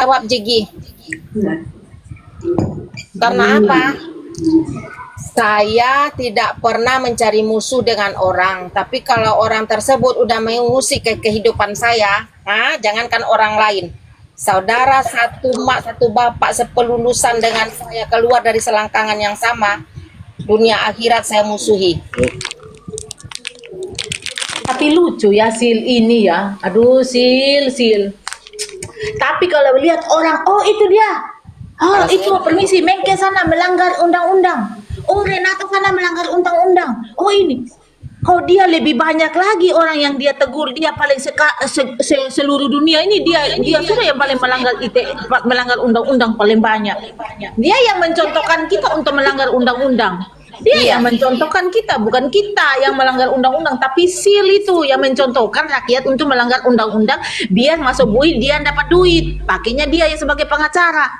jawab Jigi. Karena apa? Saya tidak pernah mencari musuh dengan orang, tapi kalau orang tersebut udah mengusik ke kehidupan saya, jangankan orang lain, saudara satu mak satu bapak sepelulusan dengan saya keluar dari selangkangan yang sama, dunia akhirat saya musuhi. Tapi lucu ya Sil ini ya. Aduh Sil. Tapi kalau lihat orang, oh itu dia. Oh itu permisi, Mengke sana melanggar undang-undang. Oh Renata sana melanggar undang-undang. Oh ini. Oh dia lebih banyak lagi orang yang dia tegur. Dia paling seluruh dunia ini dia sudah yang paling melanggar undang-undang paling banyak. Dia yang mencontohkan kita untuk melanggar undang-undang. Dia yang mencontohkan kita, bukan kita yang melanggar undang-undang, tapi Sil itu yang mencontohkan rakyat untuk melanggar undang-undang biar masuk buit, dia dapat duit. Pakainya dia yang sebagai pengacara.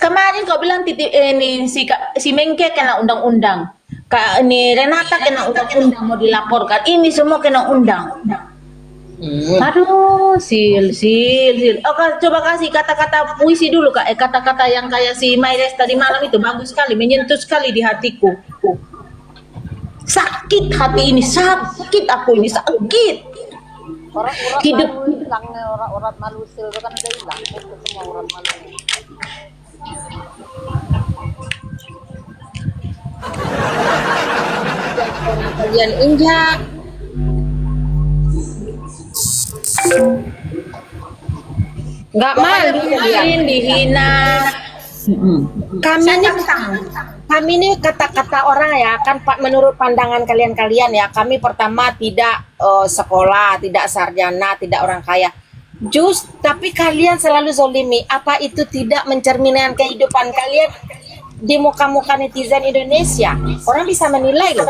Kemarin kau bilang ini si Mengke kena undang-undang. Ini Renata kena undang-undang mau dilaporkan. Ini semua kena undang. Aduh, Sil. Oh, coba kasih kata-kata puisi dulu Kak. Kata-kata yang kayak si Maires tadi malam itu bagus sekali, menyentuh sekali di hatiku. Sakit hati ini, sakit aku ini, sakit. Orang-orang Hidup malu hilangnya, orang-orang malu Sil itu kan udah hilang itu semua orang malu. Kalian injak. Nggak malu kalian dihina. Kami ini kata-kata orang ya kan Pak, menurut pandangan kalian ya, kami pertama tidak sekolah, tidak sarjana, tidak orang kaya. Tapi kalian selalu zolimi. Apa itu tidak mencerminkan kehidupan kalian di muka-muka netizen Indonesia? Orang bisa menilai loh.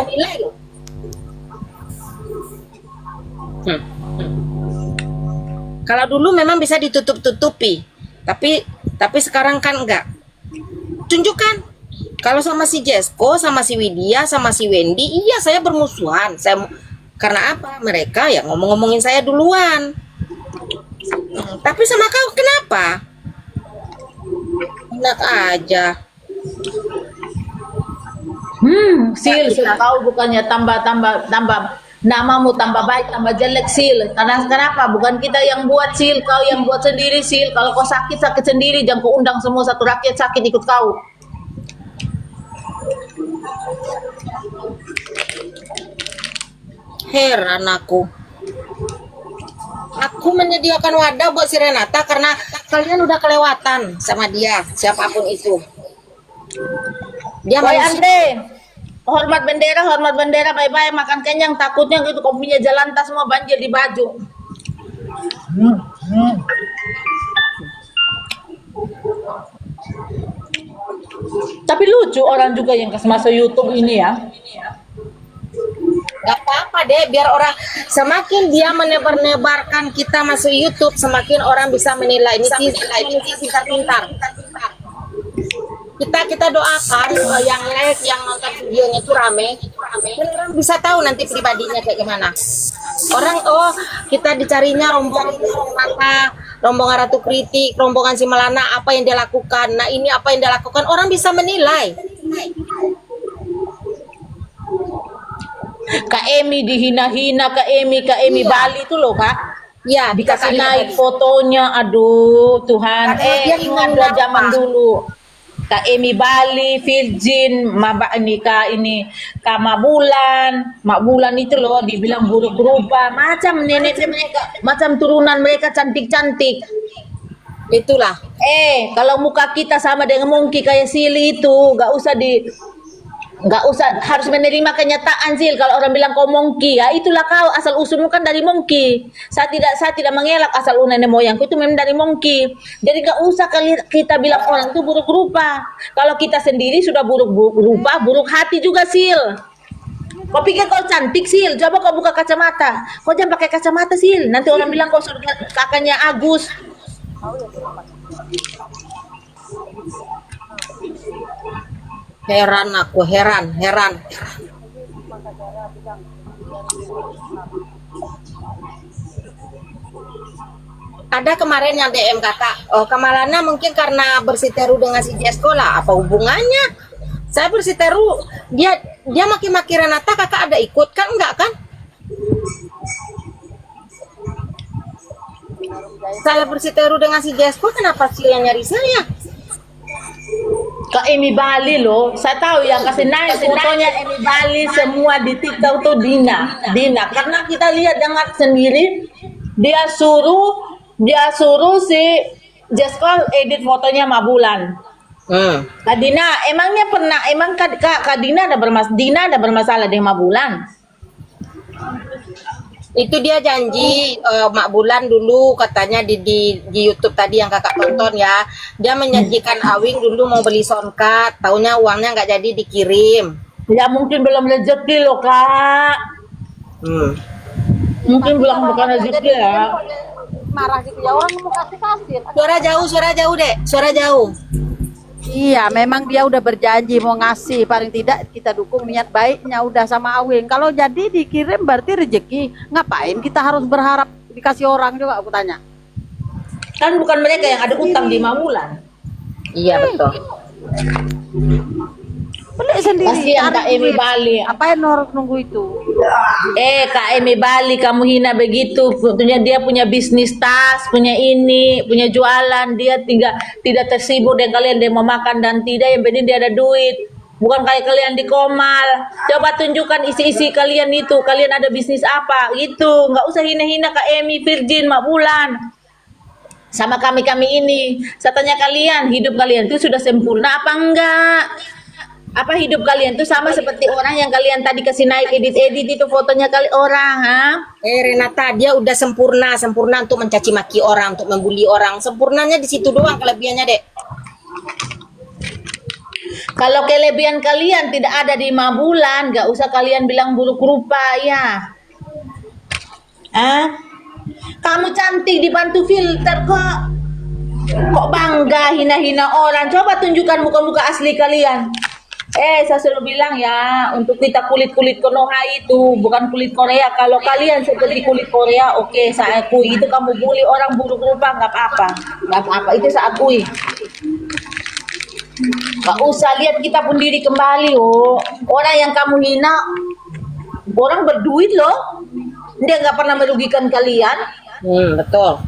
Kalau dulu memang bisa ditutup-tutupi, tapi sekarang kan enggak. Tunjukkan. Kalau sama si Jesko, sama si Widya, sama si Wendy, iya saya bermusuhan. Karena apa? Mereka ya ngomong-ngomongin saya duluan. Tapi sama kau kenapa? Enak aja. Sil, kau bukannya tambah namamu tambah baik, tambah jelek Sil. Karena kenapa? Bukan kita yang buat Sil, kau yang buat sendiri Sil. Kalau kau sakit sendiri, jangan kau undang semua satu rakyat sakit ikut kau. Heran aku. Aku menyediakan wadah buat si Renata karena kalian udah kelewatan sama dia, siapapun itu. Dia Boy Andre, hormat bendera, bye-bye, makan kenyang, takutnya gitu kopinya jalan tas semua banjir di baju. Tapi lucu orang juga yang masuk YouTube ini ya. Gak apa-apa deh, biar orang semakin dia menebar-nebarkan kita masuk YouTube, semakin orang bisa menilai. Ini pintar-pintar. Kita doakan yang like, yang nonton videonya itu rame. Dan orang bisa tahu nanti pribadinya kayak gimana. Orang kita dicarinya rombongan Ratu Kritik, rombongan si Melana, apa yang dia lakukan. Nah ini apa yang dia lakukan, orang bisa menilai. Kak Emi dihina-hina, Kak Emi Iya. Bali itu loh Kak. Ya, Dikasih naik fotonya, aduh Tuhan. Dia Ingat ngomong zaman apa? dulu. Kak Emi Bali, Virgin, Kak Mak Bulan itu loh, dibilang buruk rupa, macam nenek mereka, macam turunan mereka cantik-cantik. Itulah. Kalau muka kita sama dengan Mongki kayak Sili itu, nggak usah harus menerima kenyataan Sil. Kalau orang bilang kau Mongki, ya itulah kau, asal usulmu kan dari Mongki. Saya tidak mengelak asal nenek moyangku itu memang dari Mongki. Jadi nggak usah kita bilang orang itu buruk rupa. Kalau kita sendiri sudah buruk rupa, buruk hati juga Sil. Kau pikir kau cantik Sil? Coba kau buka kacamata. Kau jangan pakai kacamata Sil. Nanti orang bilang kau kakaknya Agus. Heran aku, heran. ada kemarin yang DM kakak, oh Kamalana mungkin karena bersiteru dengan si Jesko lah, apa hubungannya? Saya bersiteru, dia maki-maki Renata, kakak ada ikut kan? Enggak kan? Saya bersiteru dengan si Jesko, kenapa sih yang nyari saya? Kak Emi Bali loh, saya tahu yang kasih naik fotonya Emi Bali semua di TikTok tuh Dina, karena kita lihat dengar sendiri, dia suruh si Jesko edit fotonya Mabulan. Kak Dina, emang Kak Dina Dina ada bermasalah dengan Mabulan? Itu dia janji Mak Bulan dulu katanya di YouTube tadi yang kakak tonton ya. Dia menjanjikan Awing dulu mau beli sound card, taunya uangnya nggak jadi dikirim. Ya mungkin belum rezeki loh Kak. Mungkin bukan rezeki ya. Marah gitu ya, orang mau kasih. Suara jauh dek, suara jauh. Iya, memang dia udah berjanji mau ngasih, paling tidak kita dukung niat baiknya udah sama Awing. Kalau jadi dikirim berarti rezeki. Ngapain kita harus berharap dikasih orang juga, aku tanya. Kan bukan mereka yang ada utang di Mabulan. Iya betul. Beli sendiri. Kasihan Kak Emi Bali. Apain harus nunggu itu? Kak Emi Bali, kamu hina begitu. Dia punya bisnis tas, punya ini, punya jualan. Dia tidak tersibuk dengan kalian. Dia mau makan dan tidak. Yang penting dia ada duit. Bukan kayak kalian di Komal. Coba tunjukkan isi-isi kalian itu. Kalian ada bisnis apa? Gitu. Nggak usah hina-hina Kak Emi, Virgin, Mak Bulan. Sama kami ini. Saya tanya kalian, hidup kalian itu sudah sempurna apa enggak? Apa hidup kalian tuh sama seperti orang yang kalian tadi kasih naik edit itu fotonya kali orang, ha? Renata, dia udah sempurna untuk mencaci maki orang, untuk membuli orang. Sempurnanya di situ doang kelebihannya, Dek. Kalau kelebihan kalian tidak ada di Mabulan, gak usah kalian bilang buruk rupa ya. Kamu cantik dibantu filter kok. Kok bangga hina-hina orang? Coba tunjukkan muka-muka asli kalian. Saya selalu bilang ya, untuk kita kulit-kulit Konoha itu bukan kulit Korea. Kalau kalian seperti kulit Korea, oke, saya akui. Itu kamu bully orang buruk rupa, nggak apa-apa. Itu saya akui. Nggak usah lihat kita pun diri kembali, oh. Orang yang kamu hina, orang berduit loh. Dia nggak pernah merugikan kalian. Betul.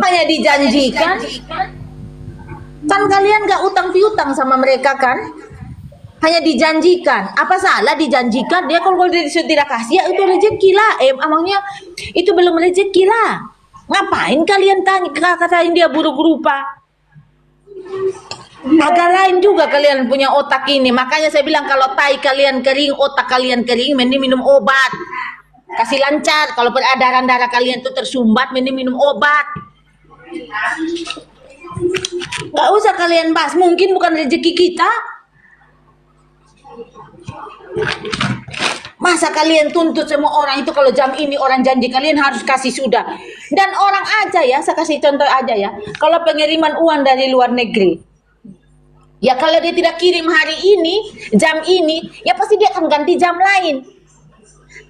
Hanya dijanjikan. Kan kalian nggak utang piutang sama mereka kan? Hanya dijanjikan. Apa salah dijanjikan? Dia kalau dia tidak kasih ya itu rezeki lah. Emangnya itu belum rezeki lah. Ngapain kalian katain dia buruk rupa? Agak lain juga kalian punya otak ini. Makanya saya bilang kalau tai kalian kering, otak kalian kering, mending minum obat. Kasih lancar. Kalau peredaran darah kalian itu tersumbat, mending minum obat. Gak usah kalian bahas. Mungkin bukan rezeki kita. Masa kalian tuntut semua orang itu kalau jam ini orang janji kalian harus kasih sudah. Dan orang aja ya, saya kasih contoh aja ya. Kalau pengiriman uang dari luar negeri, ya kalau dia tidak kirim hari ini, jam ini, ya pasti dia akan ganti jam lain.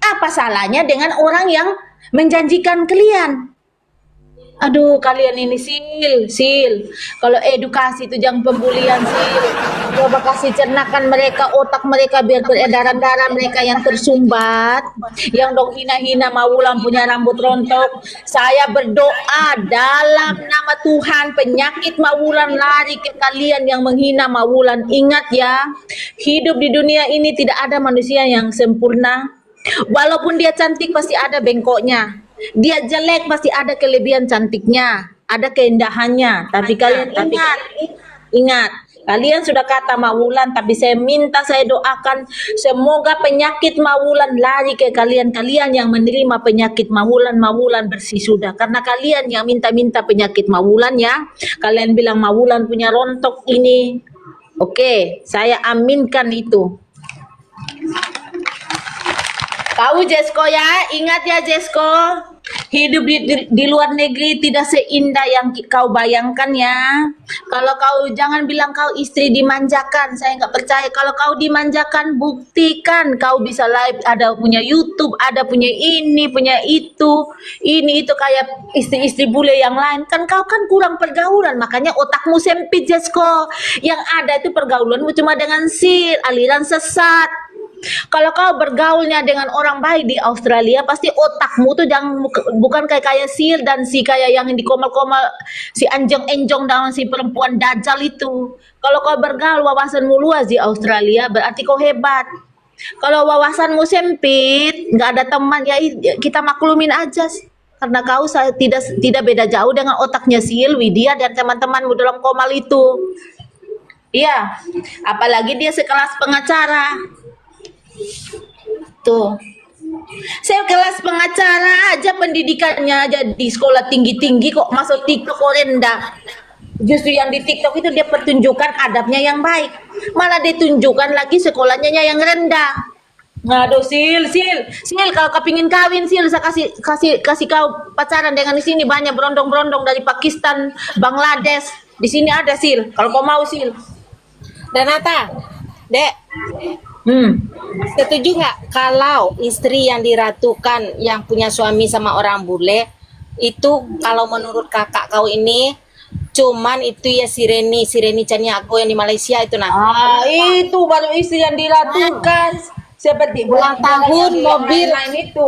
Apa salahnya dengan orang yang menjanjikan kalian? Aduh, kalian ini sil. Kalau edukasi itu jangan pembulian sil. Coba kasih cernakan mereka, otak mereka biar peredaran darah mereka yang tersumbat. Yang dong hina-hina Mawulan punya rambut rontok. Saya berdoa dalam nama Tuhan penyakit Mawulan lari ke kalian yang menghina Mawulan. Ingat ya, hidup di dunia ini tidak ada manusia yang sempurna. Walaupun dia cantik pasti ada bengkoknya. Dia jelek pasti ada kelebihan cantiknya, ada keindahannya. Tapi kalian ingat, kalian sudah kata Mawulan, tapi saya doakan semoga penyakit Mawulan lari ke kalian yang menerima penyakit Mawulan bersih sudah. Karena kalian yang minta penyakit Mawulan ya, kalian bilang Mawulan punya rontok ini. Oke, saya aminkan itu. Tahu Jesko ya, ingat ya Jesko. Hidup di luar negeri tidak seindah yang kau bayangkan ya. Kalau kau jangan bilang kau istri dimanjakan, saya nggak percaya. Kalau kau dimanjakan, buktikan kau bisa live, ada punya YouTube, ada punya ini, punya itu, ini itu kayak istri-istri bule yang lain. Kan kau kan kurang pergaulan, makanya otakmu sempit Jesko. Yang ada itu pergaulanmu cuma dengan aliran sesat. Kalau kau bergaulnya dengan orang baik di Australia, pasti otakmu tuh jangan bukan kayak Sil dan si kayak yang di komal-komal si anjong-enjong dalam si perempuan dajal itu. Kalau kau bergaul wawasanmu luas di Australia, berarti kau hebat. Kalau wawasanmu sempit, nggak ada teman, ya kita maklumin aja. Karena kau tidak beda jauh dengan otaknya Sil, Widya dan teman-temanmu dalam komal itu. Iya, apalagi dia sekelas pengacara. Tuh, saya kelas pengacara aja pendidikannya aja di sekolah tinggi-tinggi kok masuk TikTok kok rendah. Justru yang di TikTok itu dia pertunjukan adabnya yang baik, malah ditunjukkan lagi sekolahnya yang rendah. Aduh Sil, kalau kau pingin kawin Sil, saya kasih kau pacaran dengan di sini banyak berondong-berondong dari Pakistan, Bangladesh. Di sini ada Sil, kalau kau mau Sil. Danata, Dek, setuju nggak kalau istri yang diratukan yang punya suami sama orang bule itu, kalau menurut kakak kau ini cuman itu ya Sireni Caniago yang di Malaysia itu nah. Itu baru istri yang diratukan. Seperti Ulang tahun mobil lain itu.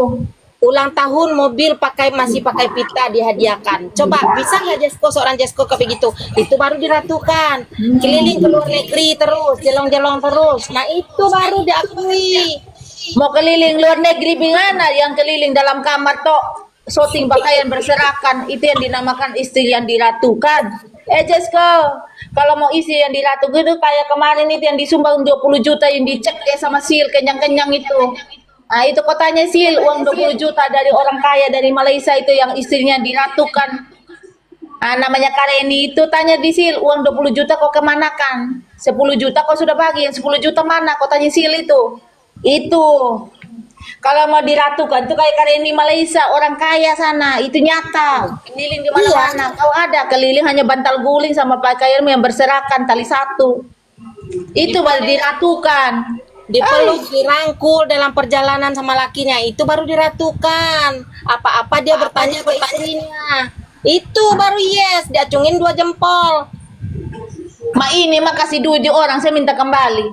Ulang tahun mobil masih pakai pita dihadiahkan. Coba bisa nggak Jesko, seorang Jesko kayak begitu? Itu baru diratukan. Keliling ke luar negeri terus, jelong-jelong terus. Nah itu baru diakui. Mau keliling luar negeri bagaimana? Yang keliling dalam kamar toh shooting pakaian berserakan, itu yang dinamakan istri yang diratukan. Jesko, kalau mau istri yang diratukan itu kayak kemarin itu yang disumbang 20 juta yang dicek sama Sil kenyang-kenyang itu. Nah itu kotanya Sil, uang 20 juta dari orang kaya dari Malaysia itu yang istrinya diratukan. Namanya Kareni itu, tanya di Sil, uang 20 juta kok kemanakan? 10 juta kok sudah bagi, yang 10 juta mana? Kotanya Sil itu. Itu. Kalau mau diratukan itu kayak Kareni Malaysia, orang kaya sana, itu nyata. Keliling di mana-mana. Kau ada keliling hanya bantal guling sama pakaianmu yang berserakan tali satu. Itu baru diratukan. Dipeluk, dirangkul dalam perjalanan sama lakinya, itu baru diratukan. Apa-apa dia bertanya ke istrinya, itu baru yes, diacungin 2 jempol. Ini kasih duit di orang, saya minta kembali.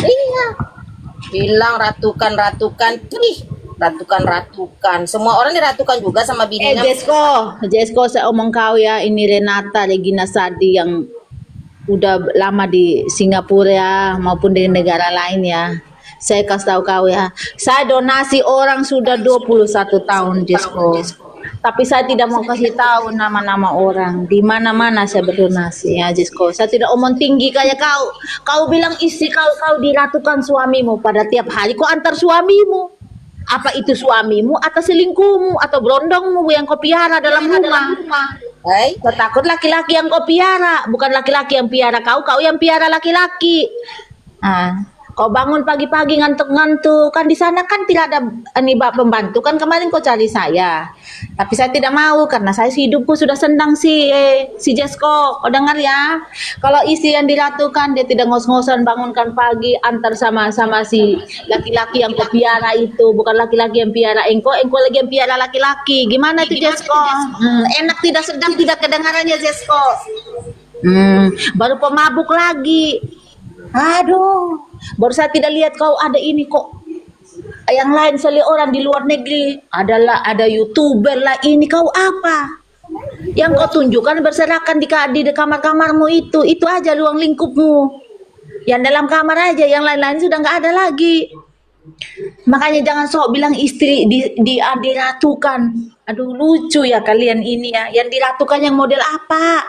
Iya, bilang ratukan, semua orang diratukan juga sama bininya. Jesko, saya omong kau ya, ini Renata Regina Sadi yang udah lama di Singapura ya, maupun di negara lain ya. Saya kasih tahu kau ya, saya donasi orang sudah 21 tahun Jesko. Tapi saya tidak mau kasih tahu nama-nama orang. Di mana-mana saya berdonasi ya Jesko. Saya tidak omong tinggi kayak kau. Kau bilang istri kau diratukan suamimu pada tiap hari. Kau antar suamimu. Apa itu suamimu atau selingkuhmu atau berondongmu yang kau piara dalam rumah? Kau takut laki-laki yang kau piara, bukan laki-laki yang piara kau yang piara laki-laki. Kau bangun pagi-pagi ngantuk-ngantuk, kan di sana kan tidak ada pembantu, kan kemarin kau cari saya. Tapi saya tidak mau karena saya hidupku sudah senang si Jesko. Kau dengar ya? Kalau istri yang diratukan dia tidak ngos-ngosan bangunkan pagi antar sama si laki-laki yang kau piara itu, bukan laki-laki yang piara engkau lagi yang piara laki-laki. Gimana itu Jesko? Enak tidak, sedang tidak kedengarannya Jesko. Baru pemabuk lagi. Aduh, baru saya tidak lihat kau ada ini kok. Yang lain selain orang di luar negeri, ada YouTuber lah, ini kau apa? Yang kau tunjukkan berserakan di kamar-kamarmu itu aja ruang lingkupmu. Yang dalam kamar aja, yang lain-lain sudah nggak ada lagi. Makanya jangan sok bilang istri diratukan. Aduh lucu ya kalian ini ya. Yang diratukan yang model apa?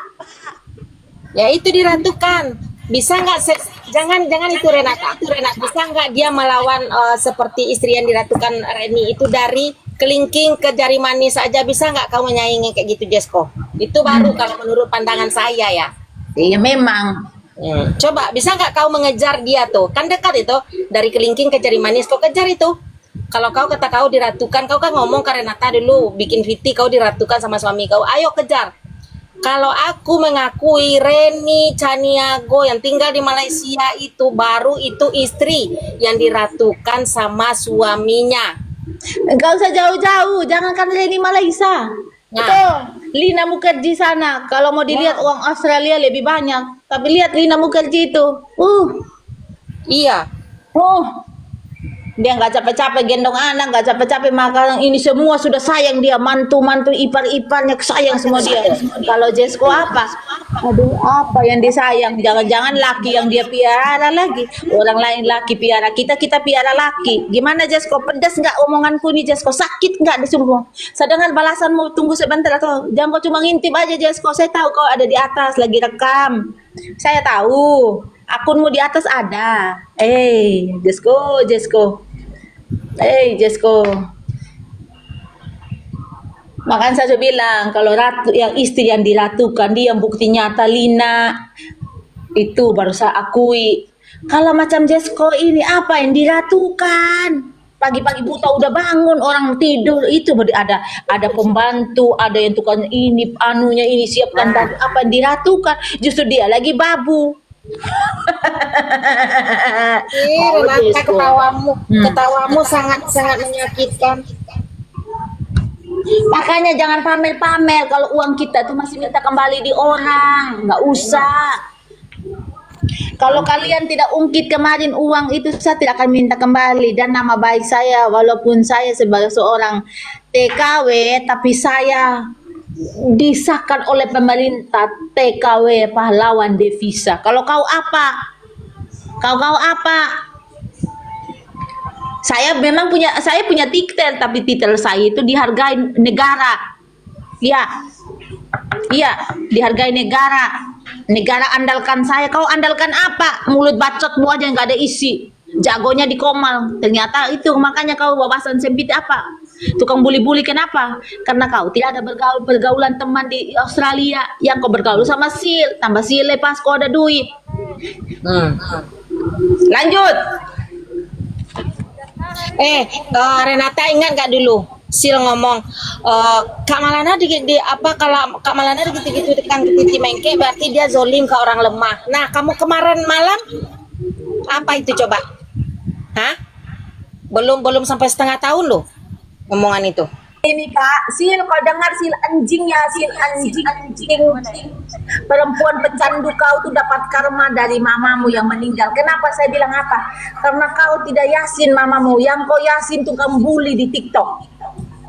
Ya itu diratukan. Bisa nggak jangan itu Renata, bisa nggak dia melawan seperti istri yang diratukan Reni itu, dari kelingking ke jari manis aja, bisa nggak kamu menyaingi kayak gitu Jesko? Itu baru kalau menurut pandangan saya ya. Iya memang Coba bisa nggak kau mengejar dia tuh? Kan dekat itu dari Kelingking ke Jarimanis. Kau kejar itu. Kalau kau kata kau diratukan, kau kan ngomong ke Renata dulu bikin VT kau diratukan sama suami kau. Ayo kejar. Kalau aku mengakui Reni Caniago yang tinggal di Malaysia itu baru itu istri yang diratukan sama suaminya. Enggak usah jauh-jauh, jangankan Reni Malaysia. Nah. Itu Lina Mukherjee sana. Kalau mau dilihat uang Australia lebih banyak. Tapi lihat Lina Mukherjee itu. Iya. Dia nggak capek-capek gendong anak, nggak capek-capek makan ini semua sudah sayang dia, mantu-mantu ipar-iparnya sayang semua dia. Kalau Jesko apa? Aduh, apa yang disayang? Jangan-jangan laki yang dia piara lagi. Orang lain laki piara kita, kita piara laki. Gimana Jesko? Pedas nggak omonganku nih Jesko? Sakit nggak disuruh? Sedangkan balasanmu tunggu sebentar atau jangan kau cuma ngintip aja Jesko. Saya tahu kau ada di atas lagi rekam. Saya tahu. Akunmu di atas ada. Jesko. Jesko. Makanya saya bilang kalau ratu yang istri yang diratukan dia yang bukti nyata Lina itu baru saya akui. Kalau macam Jesko ini apa yang diratukan? Pagi-pagi buta udah bangun orang tidur itu ada pembantu, ada yang tukang ini anunya ini siapkan apa yang diratukan justru dia lagi babu. Renata ketawamu sangat menyakitkan. Makanya jangan pamer-pamer kalau uang kita tuh masih minta kembali di orang, nggak usah. Kalau kalian tidak ungkit kemarin uang itu saya tidak akan minta kembali dan nama baik saya walaupun saya sebagai seorang TKW tapi saya disahkan oleh pemerintah TKW pahlawan devisa. Kalau kau apa? Kau apa? Saya memang punya titel tapi titel saya itu dihargai negara. Iya, dihargai negara. Negara andalkan saya. Kau andalkan apa? Mulut bacotmu aja nggak ada isi. Jagonya di Komal. Ternyata itu makanya kau wawasan sempit apa? Tukang bully-bully kenapa? Karena kau tidak ada pergaulan teman di Australia yang kau bergaul sama Sil, tambah Sil lepas kau ada duit. Lanjut. Renata ingat gak dulu Sil ngomong Kak Malana kalau Kak Malana gitu-gitu tekan ke titi mengke berarti dia zolim ke orang lemah. Nah kamu kemarin malam apa itu coba? Hah? Belum sampai setengah tahun loh omongan itu. Ini Kak, Sil kau dengar Sil anjing ya, Sil anjing. Perempuan pecandu kau tuh dapat karma dari mamamu yang meninggal. Kenapa saya bilang apa? Karena kau tidak yasin mamamu, yang kau yasin tuh kamu bully di TikTok.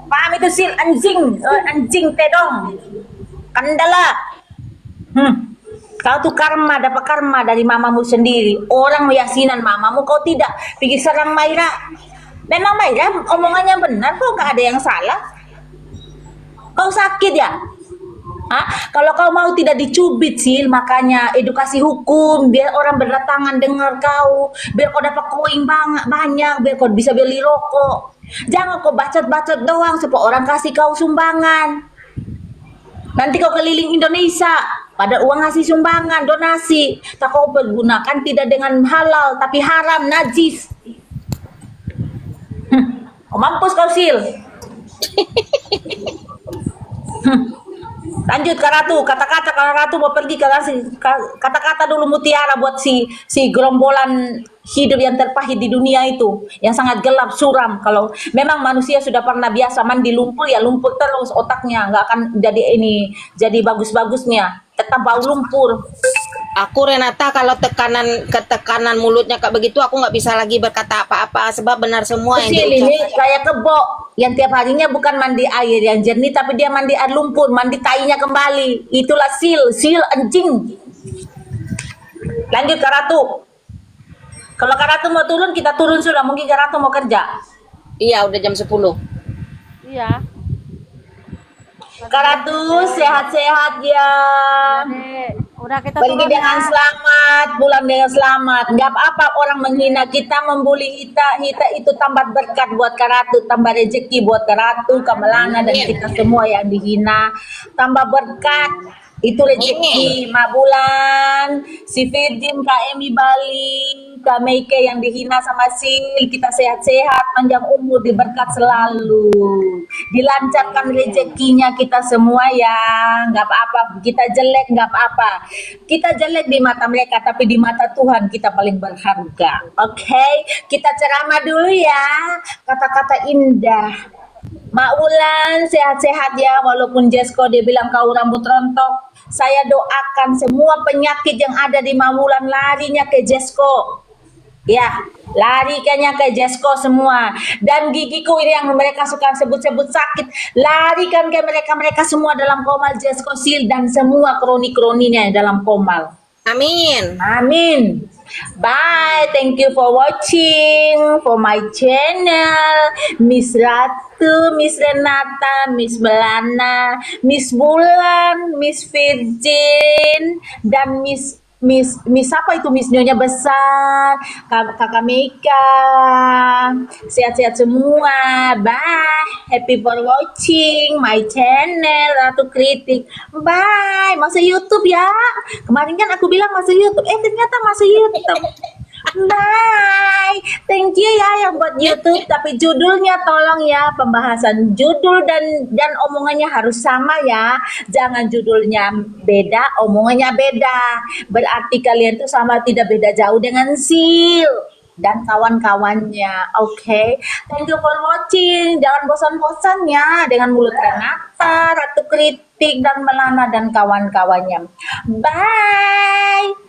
Paham itu Sil anjing, anjing tedong. Kandala. Kau tuh dapat karma dari mamamu sendiri. Orang yasinan mamamu, kau tidak. Pergi serang Maira. Memang Maira omongannya benar kok, nggak ada yang salah. Kau sakit ya? Kalau kau mau tidak dicubit Sil, makanya edukasi hukum biar orang berdatangan dengar kau, biar kau dapat koin banyak, biar kau bisa beli rokok. Jangan kau bacot-bacot doang supaya orang kasih kau sumbangan. Nanti kau keliling Indonesia, pada uang ngasih sumbangan, donasi, tak kau pergunakan tidak dengan halal tapi haram, najis. Mampus kau Sil. Lanjut Kak Ratu, kata-kata Kak Ratu mau pergi kata-kata dulu mutiara buat si gerombolan hidup yang terpahit di dunia itu, yang sangat gelap suram. Kalau memang manusia sudah pernah biasa mandi lumpur ya lumpur terus otaknya, nggak akan jadi bagus-bagusnya, tetap bau lumpur. Aku Renata kalau ketekanan mulutnya kayak begitu aku nggak bisa lagi berkata apa-apa sebab benar semua yang Sil ini kayak kebo yang tiap harinya bukan mandi air yang jernih tapi dia mandi air lumpur, mandi tainya kembali. Itulah Sil anjing. Lanjut Kak Ratu. Kalau Kak Ratu mau turun kita turun sudah, mungkin Kak Ratu mau kerja. Iya udah jam 10. Iya. Kak Ratu sehat-sehat ya. Udah kita Pergi turun dengan ya. selamat, pulang dengan selamat. Nggak apa-apa orang menghina kita, membuli kita itu tambah berkat buat Kak Ratu, tambah rezeki buat Kak Ratu, Kak Melana dan kita semua yang dihina, tambah berkat. Itu rezeki Mak Bulan, si Virgin, Kak Emi Bali, Kak Meike yang dihina sama Sil, kita sehat-sehat, panjang umur, diberkat selalu. Dilancarkan rezekinya kita semua ya, nggak apa-apa. Kita jelek nggak apa-apa. Kita jelek di mata mereka, tapi di mata Tuhan kita paling berharga. Oke, kita ceramah dulu ya, kata-kata indah. Mak Wulan sehat-sehat ya, walaupun Jesko dia bilang kau rambut rontok. Saya doakan semua penyakit yang ada di Mak Wulan larinya ke Jesko. Ya, larikannya ke Jesko semua. Dan gigiku ini yang mereka suka sebut-sebut sakit, larikan ke mereka-mereka semua dalam komal Jesko Sil dan semua kroni-kroninya dalam komal. Amin. Amin. Bye. Thank you for watching for my channel. Miss Ratu, Miss Renata, Miss Belana, Miss Bulan, Miss Virgin, dan Miss apa itu, Miss Nyonya besar, Kakak Mika. Sehat-sehat semua. Bye. Happy for watching my channel Ratu Kritik. Bye. Masuk YouTube ya. Kemarin kan aku bilang masuk YouTube. Ternyata masuk YouTube. Bye. Thank you ya yang buat YouTube. Tapi judulnya tolong ya, pembahasan judul dan omongannya harus sama ya. Jangan judulnya beda, omongannya beda. Berarti kalian tuh sama tidak beda jauh dengan Sil dan kawan-kawannya. Oke. Thank you for watching. Jangan bosan-bosan ya dengan mulut Renata, Ratu Kritik, dan Melana dan kawan-kawannya. Bye.